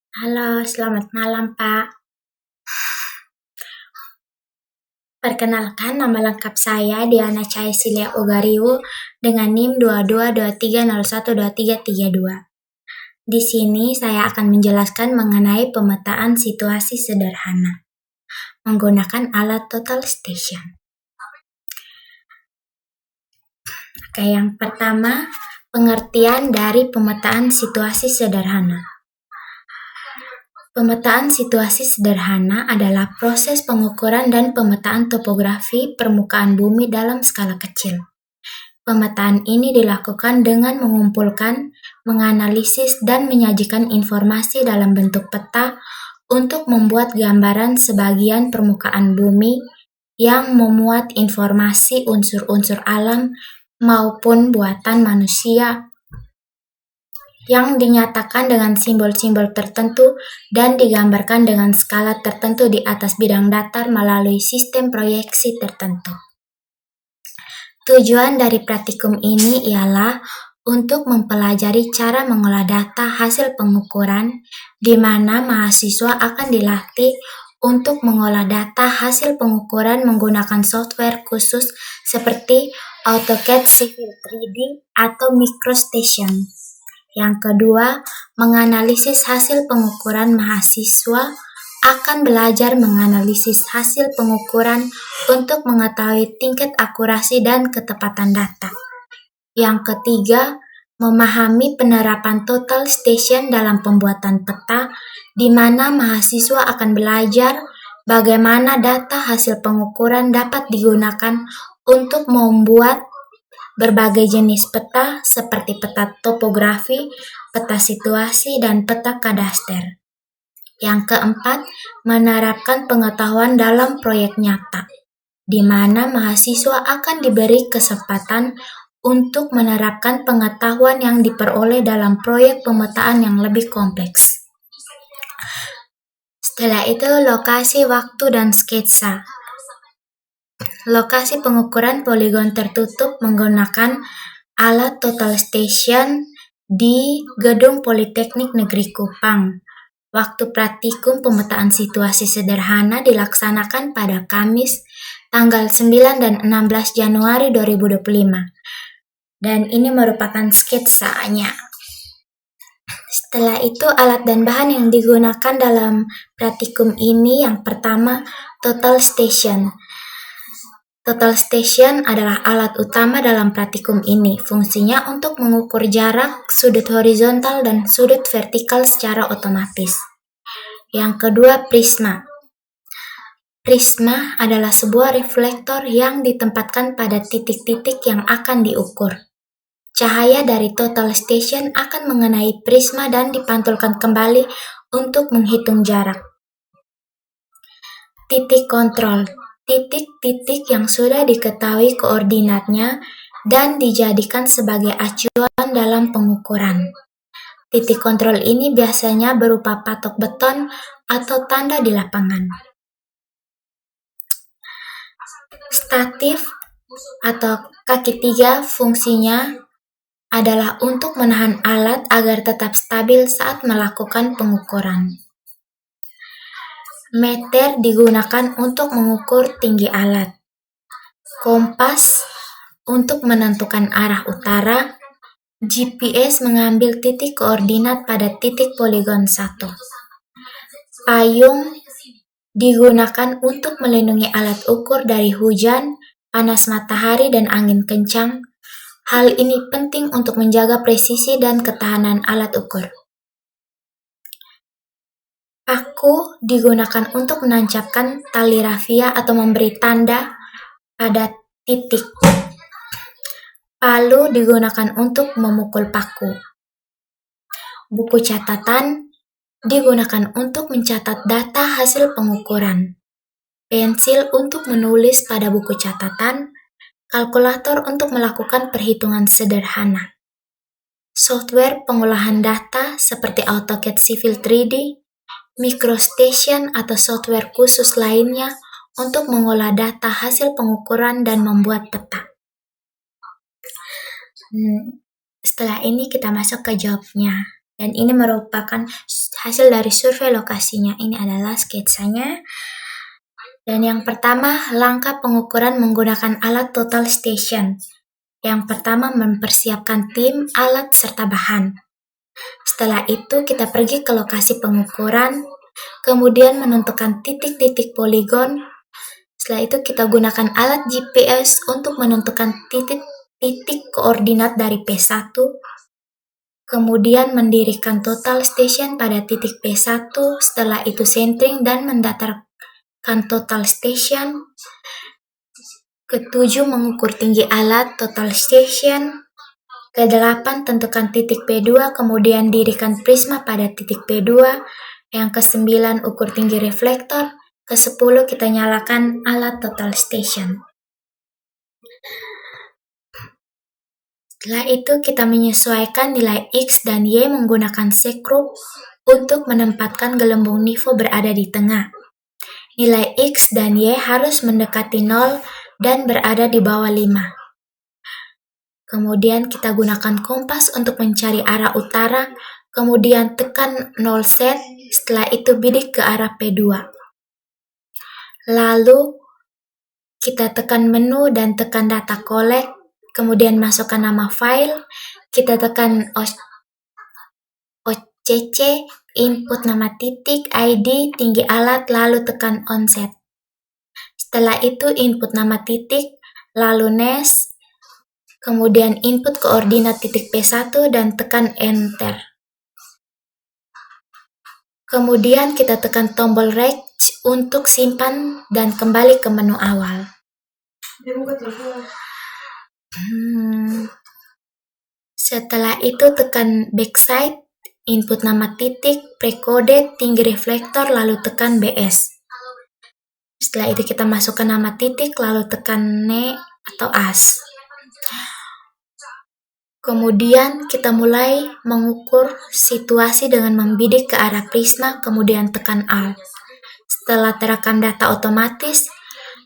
Halo, selamat malam, Pak. Perkenalkan, nama lengkap saya Diana Caesilia Ogariu dengan NIM 2223012332. Di sini saya akan menjelaskan mengenai pemetaan situasi sederhana menggunakan alat total station. Oke, yang pertama, pengertian dari pemetaan situasi sederhana. Pemetaan situasi sederhana adalah proses pengukuran dan pemetaan topografi permukaan bumi dalam skala kecil. Pemetaan ini dilakukan dengan mengumpulkan, menganalisis, dan menyajikan informasi dalam bentuk peta untuk membuat gambaran sebagian permukaan bumi yang memuat informasi unsur-unsur alam maupun buatan manusia yang dinyatakan dengan simbol-simbol tertentu dan digambarkan dengan skala tertentu di atas bidang datar melalui sistem proyeksi tertentu. Tujuan dari praktikum ini ialah untuk mempelajari cara mengolah data hasil pengukuran, di mana mahasiswa akan dilatih untuk mengolah data hasil pengukuran menggunakan software khusus seperti AutoCAD Civil 3D atau MicroStation. Yang kedua, menganalisis hasil pengukuran. Mahasiswa akan belajar menganalisis hasil pengukuran untuk mengetahui tingkat akurasi dan ketepatan data. Yang ketiga, memahami penerapan total station dalam pembuatan peta, di mana mahasiswa akan belajar bagaimana data hasil pengukuran dapat digunakan untuk membuat berbagai jenis peta seperti peta topografi, peta situasi, dan peta kadaster. Yang keempat, menerapkan pengetahuan dalam proyek nyata, di mana mahasiswa akan diberi kesempatan untuk menerapkan pengetahuan yang diperoleh dalam proyek pemetaan yang lebih kompleks. Setelah itu, lokasi, waktu, dan sketsa. Lokasi pengukuran poligon tertutup menggunakan alat total station di Gedung Politeknik Negeri Kupang. Waktu praktikum pemetaan situasi sederhana dilaksanakan pada Kamis tanggal 9 dan 16 Januari 2025. Dan ini merupakan sketsanya. Setelah itu, alat dan bahan yang digunakan dalam praktikum ini yang pertama, total station. Total station adalah alat utama dalam praktikum ini. Fungsinya untuk mengukur jarak, sudut horizontal, dan sudut vertikal secara otomatis. Yang kedua, prisma. Prisma adalah sebuah reflektor yang ditempatkan pada titik-titik yang akan diukur. Cahaya dari total station akan mengenai prisma dan dipantulkan kembali untuk menghitung jarak. Titik kontrol. Titik-titik yang sudah diketahui koordinatnya dan dijadikan sebagai acuan dalam pengukuran. Titik kontrol ini biasanya berupa patok beton atau tanda di lapangan. Statif atau kaki tiga fungsinya adalah untuk menahan alat agar tetap stabil saat melakukan pengukuran. Meter digunakan untuk mengukur tinggi alat. Kompas untuk menentukan arah utara. GPS mengambil titik koordinat pada titik poligon 1. Payung digunakan untuk melindungi alat ukur dari hujan, panas matahari, dan angin kencang. Hal ini penting untuk menjaga presisi dan ketahanan alat ukur. Paku digunakan untuk menancapkan tali rafia atau memberi tanda pada titik. Palu digunakan untuk memukul paku. Buku catatan digunakan untuk mencatat data hasil pengukuran. Pensil untuk menulis pada buku catatan. Kalkulator untuk melakukan perhitungan sederhana. Software pengolahan data seperti AutoCAD Civil 3D, MicroStation atau software khusus lainnya untuk mengolah data hasil pengukuran dan membuat peta. Setelah ini kita masuk ke jawabnya. Dan ini merupakan hasil dari survei lokasinya. Ini adalah sketsanya. Dan yang pertama, langkah pengukuran menggunakan alat total station. Yang pertama, mempersiapkan tim, alat, serta bahan. Setelah itu, kita pergi ke lokasi pengukuran, kemudian menentukan titik-titik poligon. Setelah itu, kita gunakan alat GPS untuk menentukan titik koordinat dari P1, kemudian mendirikan total station pada titik P1, setelah itu centering dan mendatarkan total station. Ketujuh, mengukur tinggi alat total station. Ke-8, tentukan titik P2, kemudian dirikan prisma pada titik P2. Yang ke-9, ukur tinggi reflektor. Ke-10, kita nyalakan alat total station. Setelah itu, kita menyesuaikan nilai X dan Y menggunakan sekrup untuk menempatkan gelembung Nivo berada di tengah. Nilai X dan Y harus mendekati 0 dan berada di bawah 5. Kemudian kita gunakan kompas untuk mencari arah utara, kemudian tekan 0 set, setelah itu bidik ke arah P2. Lalu kita tekan menu dan tekan data collect, kemudian masukkan nama file, kita tekan OCC, input nama titik, ID, tinggi alat, lalu tekan onset. Setelah itu input nama titik, lalu next, kemudian input koordinat titik P1 dan tekan enter. Kemudian kita tekan tombol rect untuk simpan dan kembali ke menu awal. Setelah itu tekan backside, input nama titik, precoded, tinggi reflektor, lalu tekan BS. Setelah itu kita masukkan nama titik, lalu tekan ne atau as. Kemudian kita mulai mengukur situasi dengan membidik ke arah prisma, kemudian tekan Alt. Setelah terekam data otomatis,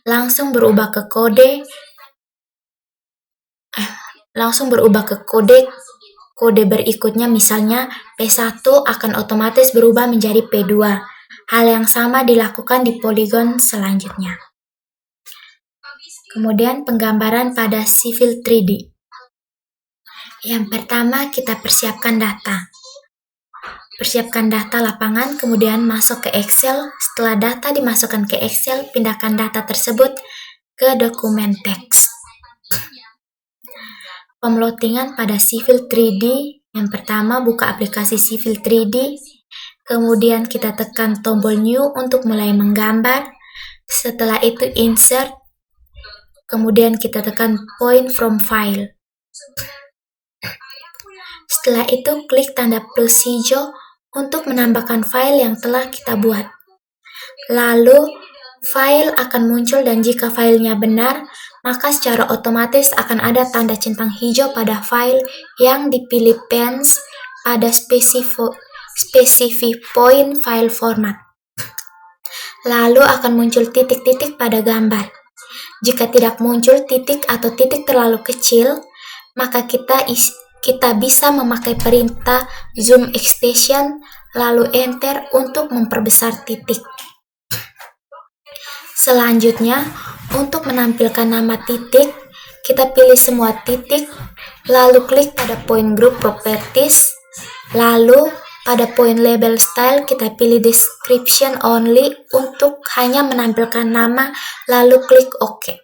langsung berubah ke kode berikutnya, misalnya P1 akan otomatis berubah menjadi P2. Hal yang sama dilakukan di poligon selanjutnya. Kemudian penggambaran pada Civil 3D. Yang pertama, kita persiapkan data. Persiapkan data lapangan, kemudian masuk ke Excel. Setelah data dimasukkan ke Excel, pindahkan data tersebut ke dokumen teks. Pemloadingan pada Civil 3D. Yang pertama, buka aplikasi Civil 3D. Kemudian kita tekan tombol New untuk mulai menggambar. Setelah itu Insert. Kemudian kita tekan Point from File. Setelah itu klik tanda plus hijau untuk menambahkan file yang telah kita buat. Lalu file akan muncul dan jika filenya benar, maka secara otomatis akan ada tanda centang hijau pada file yang dipilih pens pada specific point file format. Lalu akan muncul titik-titik pada gambar. Jika tidak muncul titik atau titik terlalu kecil, maka kita bisa memakai perintah zoom extension lalu enter untuk memperbesar titik. Selanjutnya, untuk menampilkan nama titik, kita pilih semua titik, lalu klik pada point group properties, lalu pada point label style kita pilih description only untuk hanya menampilkan nama, lalu klik OK.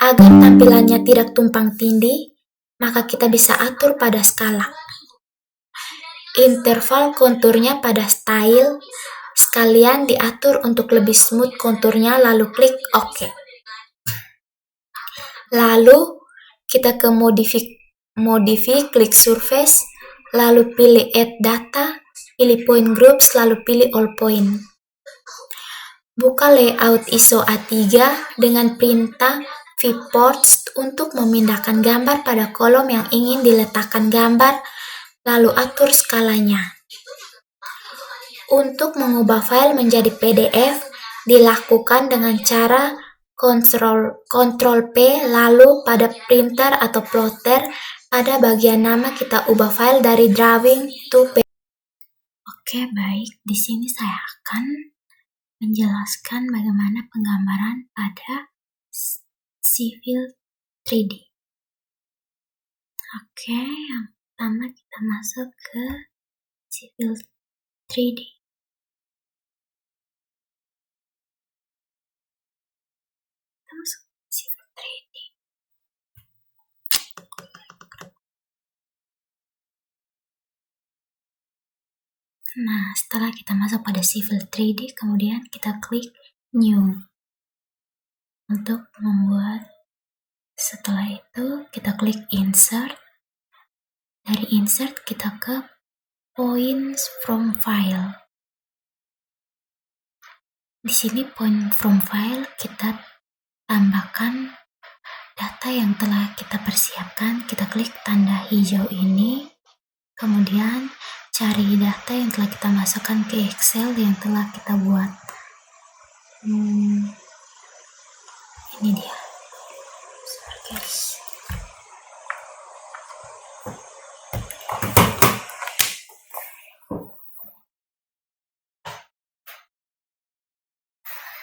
Agar tampilannya tidak tumpang tindih, maka kita bisa atur pada skala. Interval konturnya pada style, sekalian diatur untuk lebih smooth konturnya, lalu klik OK. Lalu kita ke modify, klik surface, lalu pilih add data, pilih point groups, lalu pilih all point. Buka layout ISO A3 dengan perintah viewports untuk memindahkan gambar pada kolom yang ingin diletakkan gambar, lalu atur skalanya. Untuk mengubah file menjadi PDF, dilakukan dengan cara Ctrl P, lalu pada printer atau plotter, pada bagian nama kita ubah file dari drawing to PDF. Oke, baik. Di sini saya akan menjelaskan bagaimana penggambaran pada Civil 3D. Oke, yang pertama kita masuk ke Civil 3D. Kita masuk ke Civil 3D. Nah, setelah kita masuk pada Civil 3D, kemudian kita klik New untuk membuat. Setelah itu kita klik Insert. Dari Insert kita ke Points from File. Di sini Point from File kita tambahkan data yang telah kita persiapkan. Kita klik tanda hijau ini, kemudian cari data yang telah kita masukkan ke Excel yang telah kita buat. Ini dia. Sorry guys.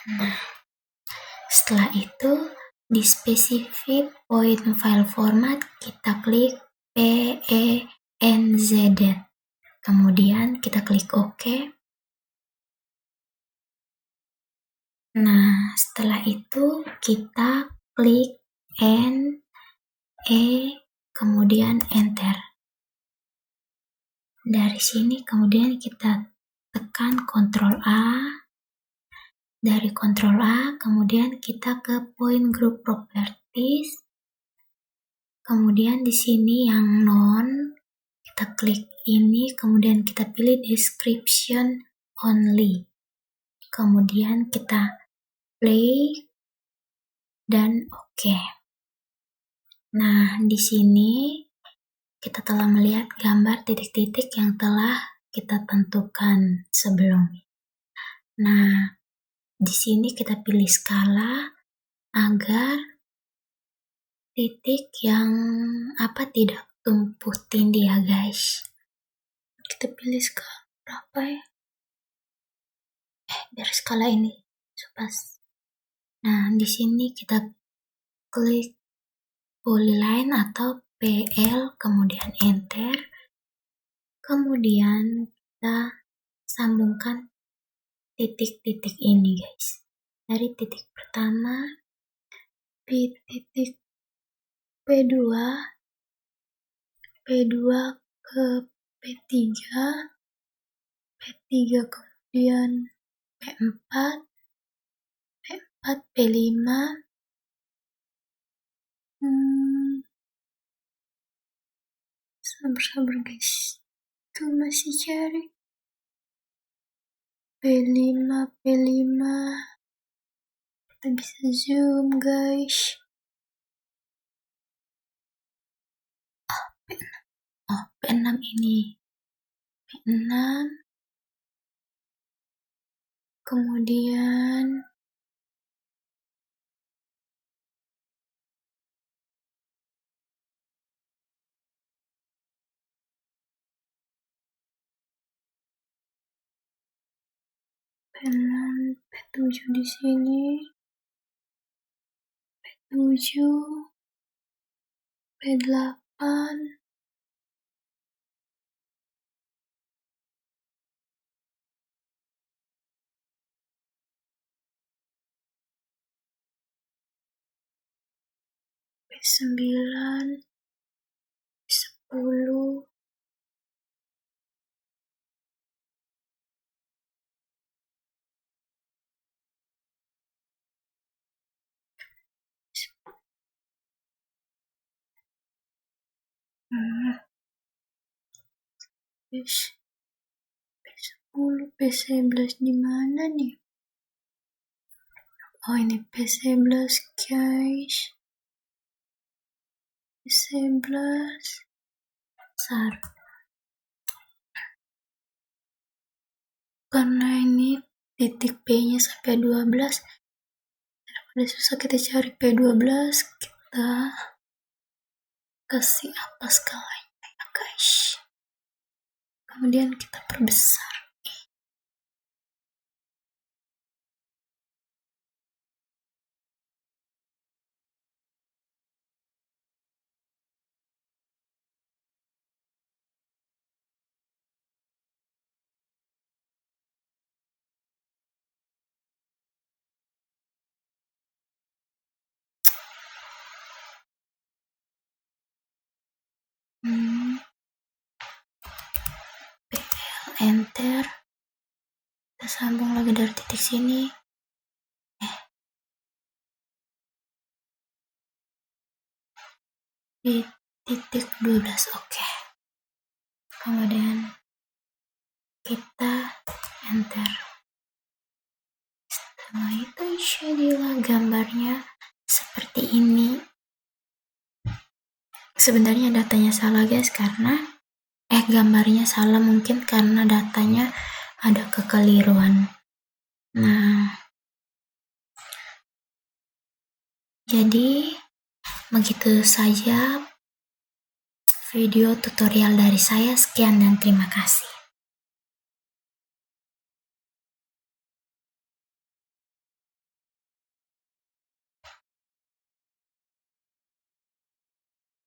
Nah, setelah itu di specific point file format kita klik PENZD. Kemudian kita klik OK. Nah, setelah itu kita klik kemudian Enter. Dari sini kemudian kita tekan Ctrl A. Dari Ctrl A, kemudian kita ke Point Group Properties. Kemudian di sini yang non, kita klik ini, kemudian kita pilih Description Only. Kemudian kita play dan OK. Nah, di sini kita telah melihat gambar titik-titik yang telah kita tentukan sebelumnya. Nah, di sini kita pilih skala agar titik yang tidak tumpuk tindih ya guys. Kita pilih skala berapa ya? Biar skala ini pas. Nah, di sini kita klik polyline atau PL, kemudian Enter. Kemudian kita sambungkan titik-titik ini guys. Dari titik pertama titik P2 ke P3 kemudian P4 P5 sabar guys, itu masih cari P5 kita bisa zoom guys. P6 ini P6 kemudian P6 P7 di sini, P7 P8 P9 P10 P10 P11 di mana nih? Oh, ini P11 guys. P11 karena ini titik P-nya sampai 12, daripada susah kita cari P12, kita kasih apa skalanya ya guys. Kemudian kita perbesar PL enter, kita sambung lagi dari titik sini. Di titik 12, oke. Kemudian kita enter. Setelah itu jadilah gambarnya seperti ini. Sebenarnya datanya salah guys, karena gambarnya salah mungkin karena datanya ada kekeliruan. Nah, jadi begitu saja video tutorial dari saya. Sekian dan terima kasih.